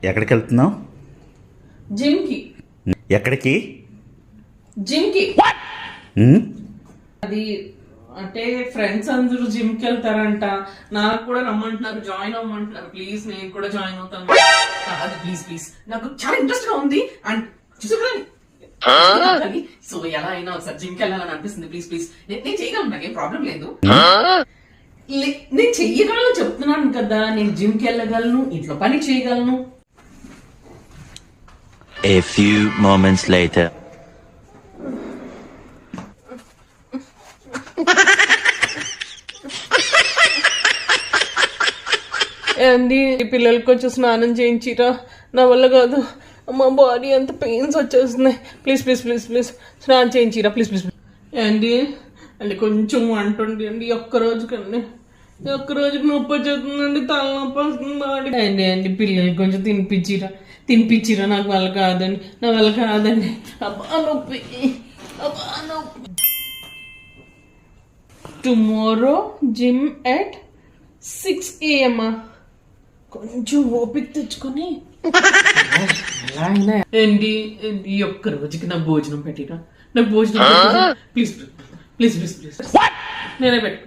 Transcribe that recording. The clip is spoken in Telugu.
ఎక్కడికి వెళ్తున్నావు? జిమ్ కి. ఎక్కడికి? జిమ్ కి. అది అంటే ఫ్రెండ్స్ అందరూ జిమ్ కి వెళ్తారంట, నాకు కూడా రమ్మంటున్నారు, జాయిన్ అవ్వమంటున్నారు. ప్లీజ్ నేను కూడా జాయిన్ అవుతాను. అది ప్లీజ్ ప్లీజ్, నాకు చాలా ఇంట్రెస్ట్ గా ఉంది. అండ్ చూసుకోండి, సో ఎలా అయినా ఒకసారి జిమ్ కి వెళ్ళాలని అనిపిస్తుంది. ప్లీజ్ ప్లీజ్, నేను చేయగలను, నాకేం ప్రాబ్లం లేదు. నేను చెయ్యగలను చెప్తున్నాను కదా, నేను జిమ్ కి వెళ్ళగలను, ఇంట్లో పని చేయగలను. A few moments later. ఏంది పిల్లలకి కొంచెం స్నానం చేయించిరా, నా వల్ల కాదు, మా బాడీ అంత పెయిన్స్ వచ్చేస్తున్నాయి. ప్లీజ్ ప్లీజ్ ప్లీజ్ ప్లీజ్ స్నానం చేయించిరా, ప్లీజ్ ప్లీజ్. ఏంటి అంటే కొంచెం అంటుండి అండి, ఒక్కరోజుకి నొప్పి వచ్చేస్తుందండి, తలనొప్పి వస్తుంది. అండి అండి పిల్లలకి కొంచెం తినిపించిరా, నాకు వల్ల కాదండి, నా వల్ల కాదండి. అబ్బా నొప్పి, అబ్బా నొప్పి. Tomorrow gym at 6 AM. కొంచెం ఓపిక తెచ్చుకొని ఏంటి ఈ ఒక్క రోజుకి నా భోజనం పెట్టిరా, నాకు భోజనం ప్లీజ్ ప్లీజ్ ప్లీజ్ ప్లీజ్, నేనే పెట్టు.